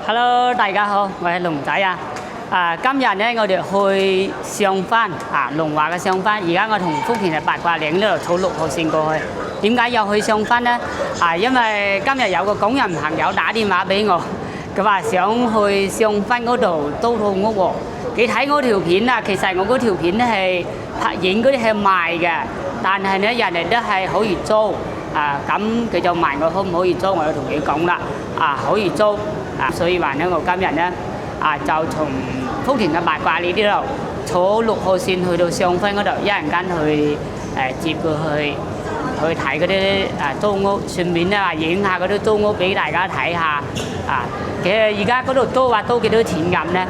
Hello， 大家好，我係龍仔啊。今日咧我哋去上番龍華嘅上番。而家我同福田嘅八卦嶺呢度坐6號線過去。點解又去上番呢？因為今日有個港人朋友打電話俾我，佢話想去上番嗰度租套屋喎。你睇我條片啊，其實我嗰條片咧係拍影嗰啲係賣嘅，但係咧人哋都係可以租。咁佢就問我可唔可以租，我就同佢講啦，可以租。所以話咧，我今日咧就從福田嘅八卦嶺呢度坐6號線去到上番嗰度，一陣間去接佢去睇嗰啲租屋，順便咧影下嗰啲租屋俾大家睇下。其實而家嗰度租幾多錢咁咧？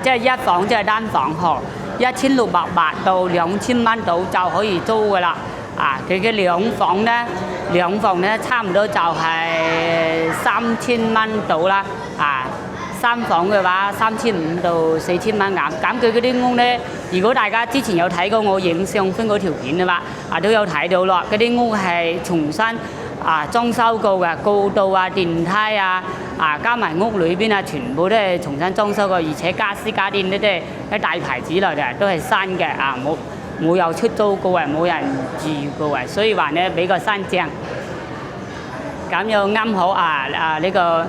即係一房即係單房，1600八到2000蚊到就可以租噶啦。佢嘅兩房咧差唔多就係3000蚊到啦。3房嘅話3500到4000蚊咁。咁佢嗰啲屋咧，如果大家之前有睇過我影上番嗰條片嘅話，都有睇到咯。嗰啲屋係重新裝修過嘅，過道電梯加埋屋裏邊全部都係重新裝修過，而且家私家電咧都係喺大牌子嚟嘅，都係新嘅冇有出租過嘅，冇人住過嘅，所以話咧比較新淨。咁又啱好呢個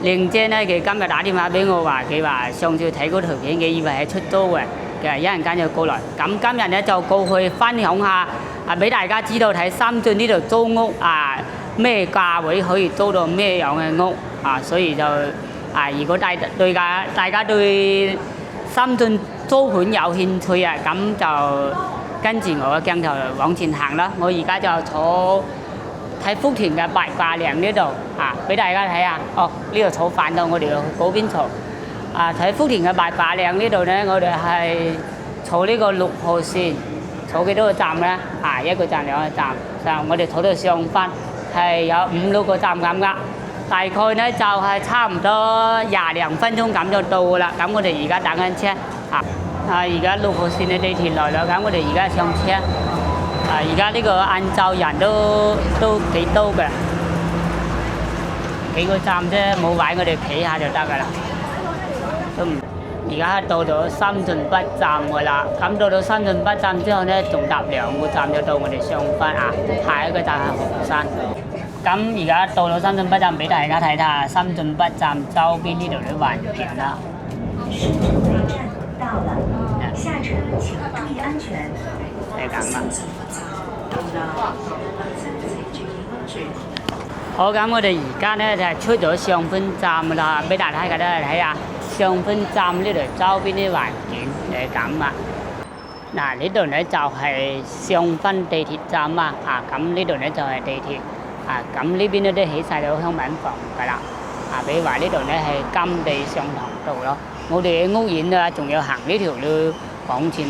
靚姐咧，佢今日打電話俾我話，佢話上次睇嗰條片，佢以為係出租嘅，佢話一陣間就過來。咁今日咧就過去分享下，俾大家知道睇深圳呢度租屋咩價位可以租到咩樣嘅屋所以就如果大家對深圳租盤有興趣咁就跟住我嘅鏡頭往前行啦。我而家就坐喺福田嘅八卦嶺呢度俾大家睇下。呢度坐飯到，我哋去嗰邊坐。睇福田嘅八卦嶺呢度咧，我哋係坐呢個6號線，坐幾多個站咧？一個站2個站，我哋坐到上番係有5、6個站咁噶。大概咧就係差唔多20分鐘咁就到啦。咁我哋而家等緊車而家6號線嘅地鐵來啦。咁我哋而家上車。而家呢個晏晝人都幾多嘅，幾個站啫，冇位我哋企下就得噶啦。而家到咗深圳北站噶啦。咁到咗深圳北站之後咧，仲搭2個站就到我哋上番下一個站係紅山。咁而家到咗深圳北站，俾大家睇下深圳北站周邊呢度啲環境啦。到了，下車請注意安全。係咁啦。好，咁我哋而家咧就係出咗上番站啦，俾大家睇下上番站呢度周邊啲環境係咁啊。呢度咧就係上番地鐵站咁呢度咧就係地鐵。咁呢邊咧都起晒到香品房㗎啦。比如話呢度咧係金地上塘道咯。我哋嘅屋苑仲要行呢條路往前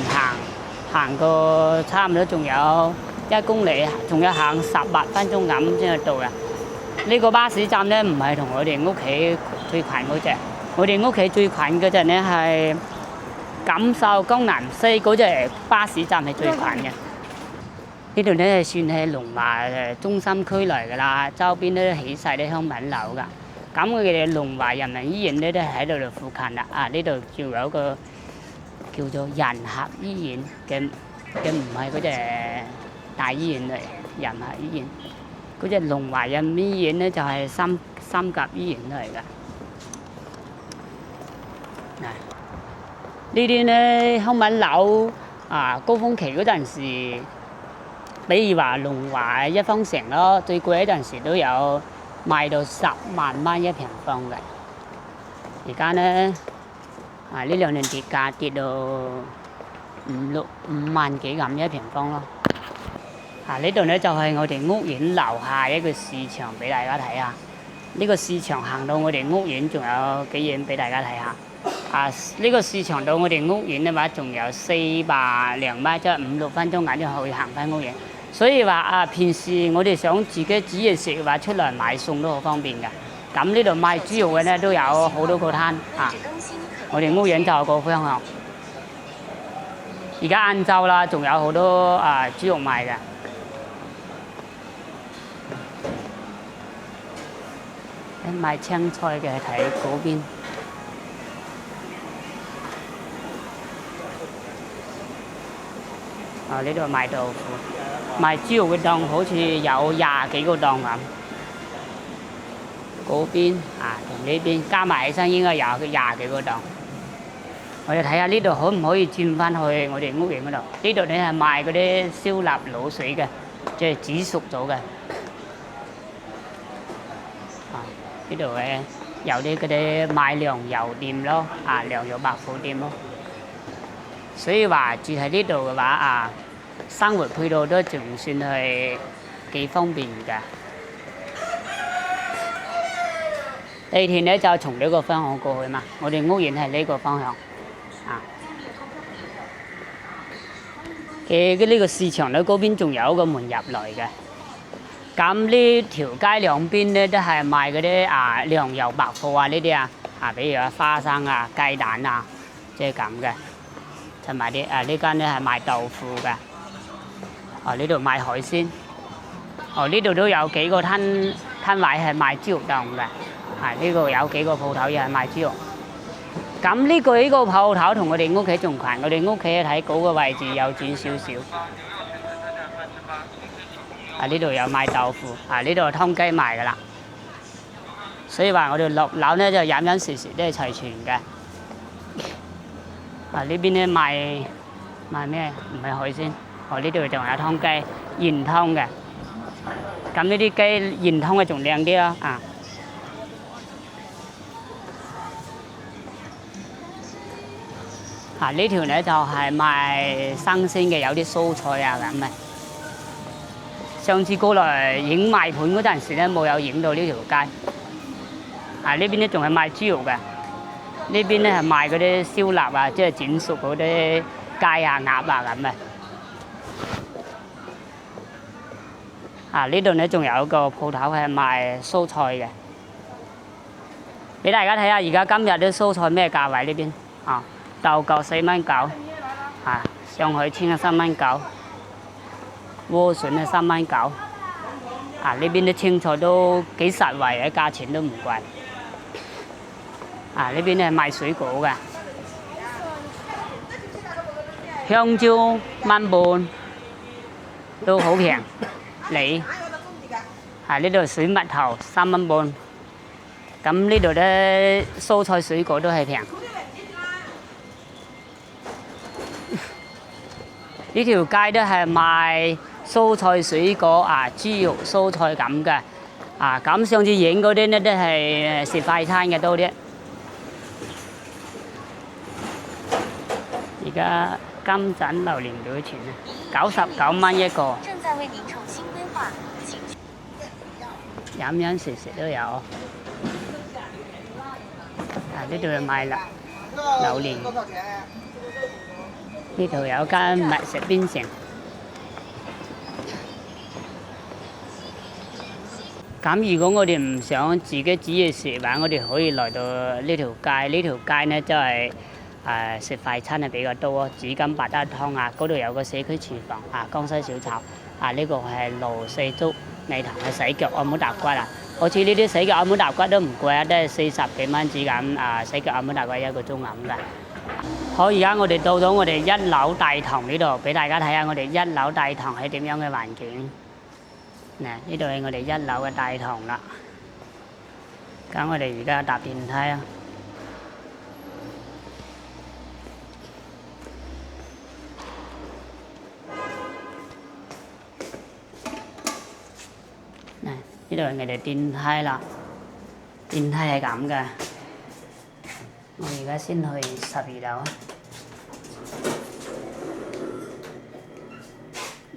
行個差唔多仲有1公里，仲要行18分鐘咁先到嘅。呢個巴士站咧唔係同我哋屋企最近嗰隻，我哋屋企最近嗰隻咧係錦繡江南西嗰隻巴士站係最近嘅。呢度咧算係龍華中心區嚟㗎啦，周邊都起晒啲香品樓㗎。咁我哋龍華人民醫院咧都喺度附近啦。呢度仲有一個叫做仁合醫院嘅唔係嗰隻大醫院嚟，仁合醫院。嗰隻龍華人民醫院咧就係三甲醫院嚟㗎。呢啲咧香品樓高峰期嗰陣時，比如話龍華一方城咯，最貴嗰陣時都有賣到10萬蚊1平方嘅。而家咧呢2年跌價跌到5萬幾咁1平方咯。呢度咧就係我哋屋苑樓下一個市場，俾大家睇下。呢個市場行到我哋屋苑仲有幾遠俾大家睇下。呢個市場到我哋屋苑嘅話，仲有400零米，即係5、6分鐘咁就可以行翻屋苑。所以話平時我哋想自己煮嘢食嘅話，出嚟買餸都好方便㗎。咁呢度賣豬肉嘅咧都有好多個攤我哋屋苑就有個方向。而家晏晝啦，仲有好多豬肉賣嘅。賣青菜嘅睇嗰邊。呢度賣豆腐，賣豬肉嘅檔好似有20幾個檔咁。嗰邊同呢邊加埋起身應該有20幾個檔。我哋睇下呢度可唔可以轉翻去我哋屋苑嗰度？呢度你係賣嗰啲燒臘滷水嘅，即係煮熟咗嘅。呢度嘅有啲嗰啲賣糧油店咯，糧油白虎店咯。所以話住喺呢度嘅話生活配套都仲算係幾方便㗎。地鐵咧就從呢個方向過去嘛，我哋屋苑係呢個方向。嘅呢個市場咧嗰邊仲有一個門入來嘅。咁呢條街兩邊咧都係賣嗰啲糧油白貨呢啲比如花生雞蛋即係咁嘅。同埋啲呢間咧係賣豆腐嘅。呢度賣海鮮。呢度都有幾個攤位係賣豬肉檔嘅。呢個有幾個鋪頭又係賣豬肉。咁呢個鋪頭同我哋屋企仲近，我哋屋企睇嗰個位置有轉少少。呢度有賣豆腐，呢度有湯雞賣㗎啦。所以話我哋落樓咧就飲飲食食都係齊全嘅。呢邊咧賣咩？唔係海鮮。呢度仲有湯雞，鹽湯嘅。咁呢啲雞鹽湯嘅仲靚啲咯。呢條咧就係賣生鮮嘅，有啲蔬菜咁嘅。上次過來影賣盤嗰陣時咧，冇有影到呢條街。呢邊咧仲係賣豬肉嘅，呢邊咧係賣嗰啲燒臘即係剪熟嗰啲雞鴨咁嘅。呢度咧仲有一個鋪頭係賣蔬菜嘅，俾大家睇下而家今日啲蔬菜咩價位呢邊豆角4蚊9，上海青3蚊9，萵筍3蚊9。呢邊啲青菜都幾實惠嘅，價錢都唔貴。呢邊係賣水果嘅，香蕉1蚊半，都好平。梨呢度水蜜桃3蚊半。咁呢度咧蔬菜水果都係平。呢條街都係賣蔬菜水果豬肉蔬菜咁嘅。咁上次影嗰啲咧都係食快餐嘅多啲。而家金盞榴蓮幾錢99蚊一個。正在為您重新規劃，飲飲食食都有。呢度係賣榴蓮。呢度有間密食邊城。咁如果我哋唔想自己煮嘢食嘅話，我哋可以來到呢條街。呢條街呢，就係食快餐係比較多。紫金白德湯嗰度有個社區廚房江西小炒。呢個係羅四粥味堂嘅洗腳按摩搭骨好似呢啲洗腳按摩搭骨都唔貴都係40幾蚊紙咁。洗腳按摩搭骨1個鐘咁嘅。好，而家我哋到咗我哋1樓大堂呢度，俾大家睇下我哋1樓大堂係點樣嘅環境。呢度係我哋1樓嘅大堂啦。咁我哋而家搭電梯啊。呢度係我哋電梯啦。電梯係咁嘅。我而家先去12樓。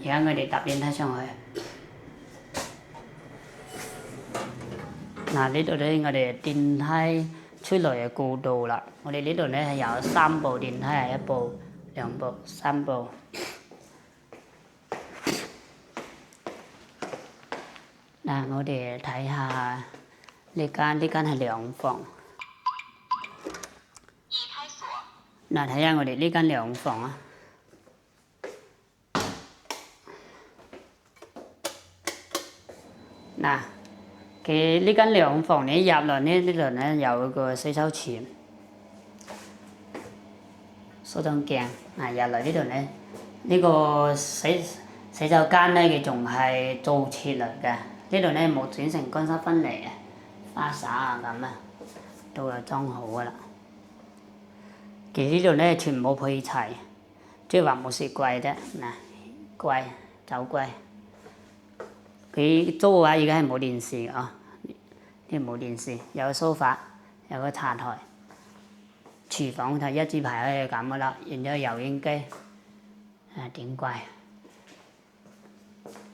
而家我哋搭電梯上去。呢度咧，我哋電梯出來嘅過道啦。我哋呢度咧係有3部電梯，1部、2部、3部。我哋睇下呢間係2房。睇下我哋呢間2房啊。呢間涼房你入嚟呢度咧有個洗手池、梳妝鏡。入嚟呢度咧，呢個洗手間咧佢仲係做設嚟嘅。呢度咧冇整成乾濕分離嘅花灑啊咁啊，都有裝好噶啦。其實呢度咧全部配齊，即係話冇雪櫃啫。櫃酒櫃。佢租嘅話而家係冇電視啊，呢冇電視，有個梳化，有個茶台。廚房就一字排係咁噶啦，然之後油煙機，電櫃。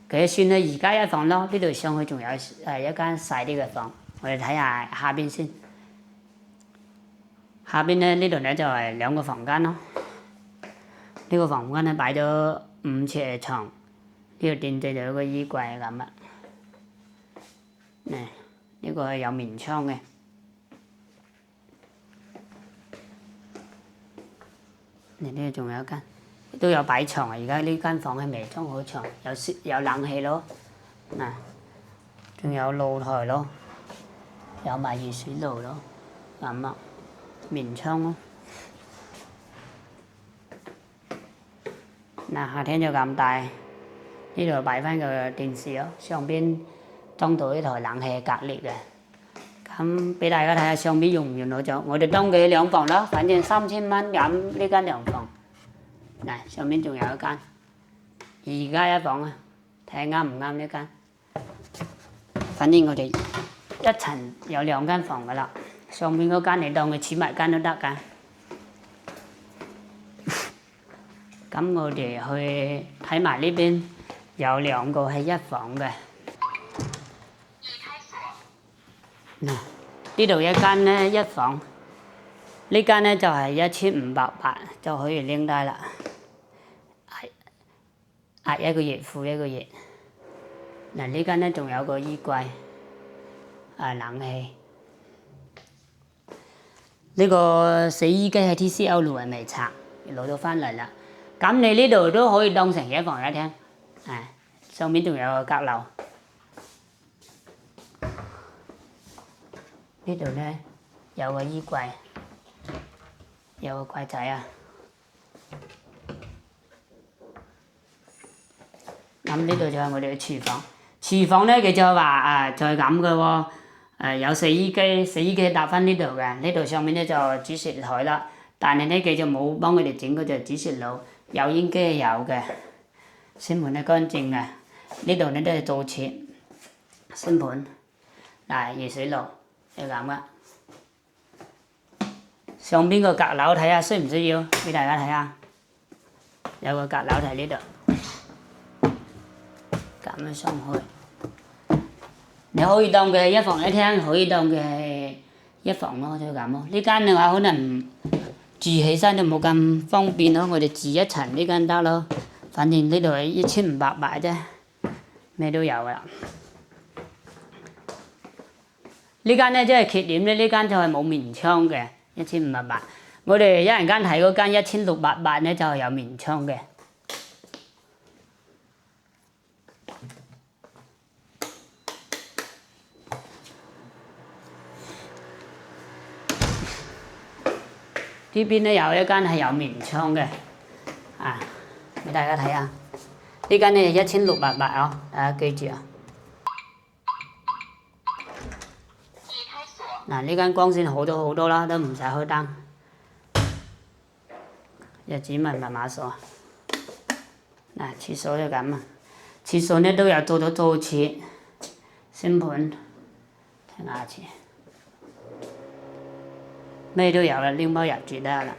佢算係而家一房咯，呢度上去仲有一間細啲嘅房，我哋睇下下邊先。下邊咧呢度咧就係兩個房間咯。呢個房間咧擺咗5尺嘅床，呢個電掣就有個衣櫃咁啊。呢個係有面窗嘅。呢度仲有一間，都有擺床啊！而家呢間房係未裝好床，有冷氣咯。仲有露台咯，有埋熱水爐咯，咁啊，面窗咯。夏天就咁大，呢度擺翻個電視咯，上邊裝到呢台冷氣隔裂嘅。咁俾大家睇下上邊用唔用到咗？我哋當佢兩房啦，反正3000蚊咁呢間兩房。上面仲有一間2加1房啊，睇下啱唔啱呢間。反正我哋一層有2間房噶啦，上面嗰間你當佢儲物間都得㗎。咁我哋去睇埋呢邊有2個係1房嘅。呢度一間咧1房，呢間咧就係1580就可以拎低啦。壓1個月付1個月。呢間咧仲有個衣櫃，冷氣。呢個洗衣機係 TCL 爐係未拆，攞到翻嚟啦。咁你呢度都可以當成1房1廳，上面仲有個閣樓。呢度咧有個衣櫃，有個櫃仔啊。咁呢度就係我哋嘅廚房。廚房咧佢就話就係咁嘅喎，有洗衣機搭翻呢度嘅。呢度上面咧就煮食台啦，但係咧佢就冇幫佢哋整嗰隻煮食爐，油煙機係有嘅，星盆係乾淨嘅。呢度咧都係做設星盆，熱水爐。就咁噶，上邊個閣樓睇下需唔需要？俾大家睇下，有個閣樓喺呢度，咁樣上去，你可以當佢係1房1廳，可以當佢係1房咯，就咁咯。呢間嘅話可能住起身就冇咁方便咯，我哋住一層呢間得咯。反正呢度係1580啫，咩都有噶啦。呢間咧即係缺點咧，呢間就係冇面窗嘅，1580。我哋一陣間睇嗰間1680咧就係有面窗嘅。呢邊咧有一間係有面窗嘅，俾大家睇下。呢間咧1680啊，大家記住啊。呢間光線好咗好多啦，都唔使開燈，又指紋密碼鎖。廁所就咁啊，廁所咧都有做咗做設，星盆、睇牙齒，咩都有啦，拎包入住得啦。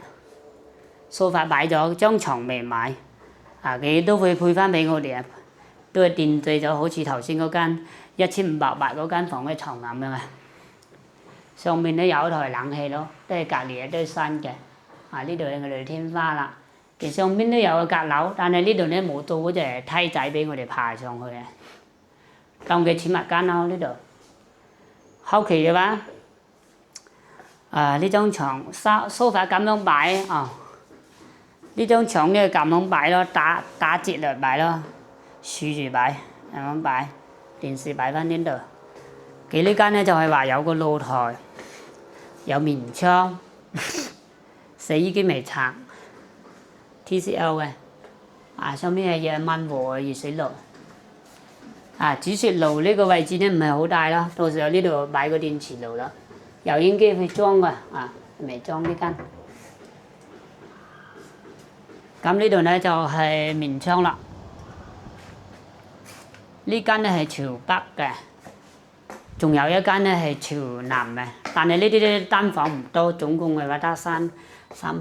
梳化擺咗，張床未買，佢都會配翻俾我哋啊，都係電製咗，好似頭先嗰間1580嗰間房嘅床咁樣啊。上面咧有一台冷氣咯，都係隔離都係新嘅。呢度係我哋天花啦，其實上邊都有個閣樓，但係呢度咧冇做嗰隻梯仔俾我哋爬上去啊。當佢儲物間咯呢度。後期嘅話，呢張床梳化咁樣擺呢張床咧咁樣擺咯，打折嚟擺咯，豎住擺咁樣擺，電視擺翻呢度。佢呢間咧就係話有個露台，有棉窗，洗衣機未拆 ，TCL 嘅，上面係2萬瓦嘅熱水爐。煮雪爐呢個位置咧唔係好大啦，到時候呢度擺個電磁爐啦。油煙機會裝㗎，未裝呢間。咁呢度咧就係棉窗啦。呢間咧係朝北嘅，仲有一間咧係朝南嘅。但係呢啲咧單房唔多，總共嘅話得三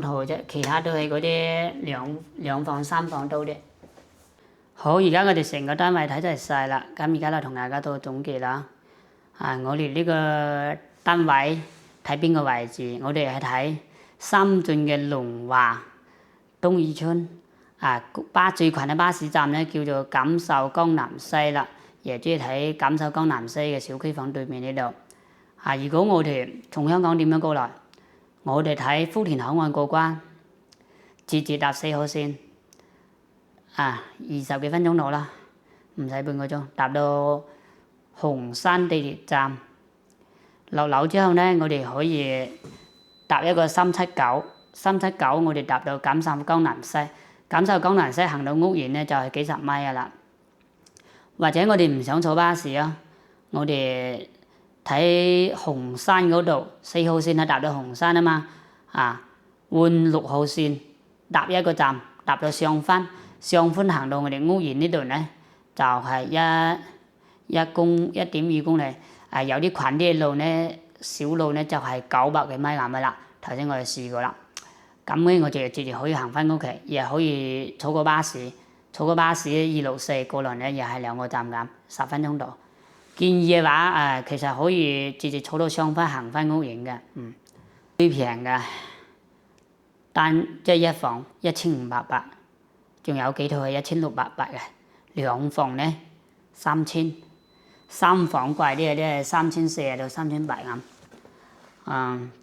套啫，其他都係嗰啲兩房3房多啲。好，而家我哋成個單位睇就係晒啦，咁而家就同大家做總結啦。我哋呢個單位睇邊個位置？我哋係睇深圳嘅龍華東二村。最近嘅巴士站咧叫做錦繡江南西啦，亦即係睇錦繡江南西嘅小區房對面呢度。如果我哋從香港點樣過來？我哋睇福田口岸過關，直接搭4號線，20幾分鐘到啦，唔使半個鐘，搭到紅山地鐵站。落樓之後咧，我哋可以搭一個379，我哋搭到錦繡江南西。錦繡江南西行到屋苑咧就係幾十米噶啦。或者我哋唔想坐巴士啊，我哋睇紅山嗰度4號線係搭到紅山啊嘛，換6號線搭一個站，搭到上番行到我哋屋苑呢度咧就係1.2公里。有啲近啲嘅路咧，小路咧就係900幾米咁嘅啦。頭先我哋試過啦。咁咧我哋直接可以行翻屋企，亦可以坐個巴士264過來咧，又係2個站咁，10分鐘到。建議嘅話其實可以直接坐到上番行翻屋苑嘅，最平嘅即係一房1500，仲有幾套係1600嘅，2房咧3000， 3房貴啲係3400到3800咁。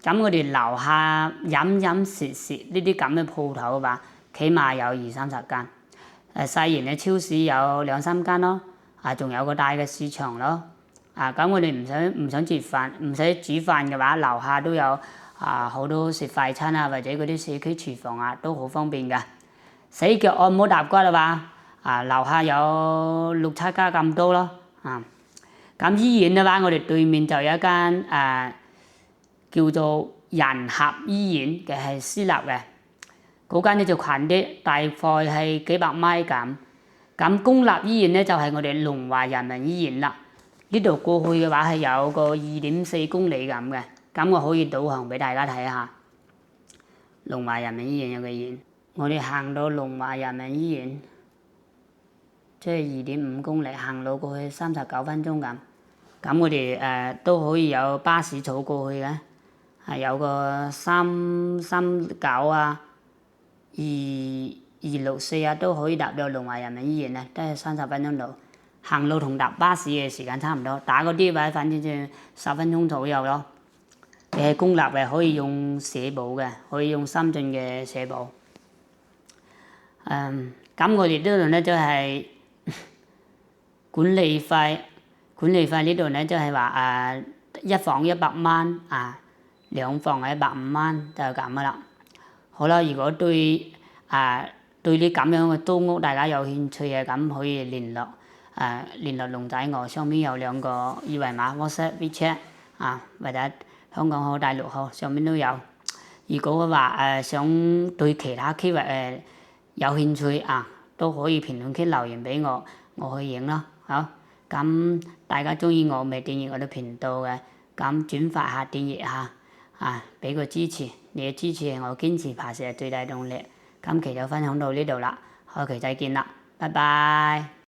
咁我哋樓下飲食呢啲咁嘅鋪頭嘅話，起碼有20-30間。細型嘅超市有2-3間咯，仲有個大嘅市場咯。咁我哋唔想煮飯，唔使煮飯嘅話，樓下都有好多食快餐或者嗰啲社區廚房都好方便㗎。洗腳按摩踏骨嘅話，樓下有6-7家咁多咯。咁醫院嘅話，我哋對面就有一間叫做仁合醫院嘅，係私立嘅，嗰間咧就近啲，大概係幾百米咁。咁公立醫院咧就係我哋龍華人民醫院啦。呢度過去嘅話係有個2.4公里咁嘅，咁我可以導航俾大家睇下。龍華人民醫院有個醫院，我哋行到龍華人民醫院，即係2.5公里，行路過去39分鐘咁。咁我哋都可以有巴士坐過去嘅。有個339 264都可以搭到龍華人民醫院都係30分鐘到。行路同搭巴士嘅時間差唔多，打嗰啲位反正就10分鐘左右咯。你係公立嘅可以用社保嘅，可以用深圳嘅社保。咁我哋呢度咧就係管理費呢度咧就係話一房100蚊2房係150蚊，就係咁噶啦。好啦，如果對啲咁樣嘅租屋大家有興趣嘅，咁可以聯絡龍仔我，上面有2個二維碼 WhatsApp、WeChat 或者香港號、大陸號上面都有。如果嘅話想對其他區域有興趣都可以評論區留言俾我，我去影咯。好，咁大家中意我咪訂閱我啲頻道嘅，咁轉發下訂閱下。俾個支持，你嘅支持係我堅持拍攝嘅最大動力。今期就分享到呢度啦，下期再見啦，拜拜。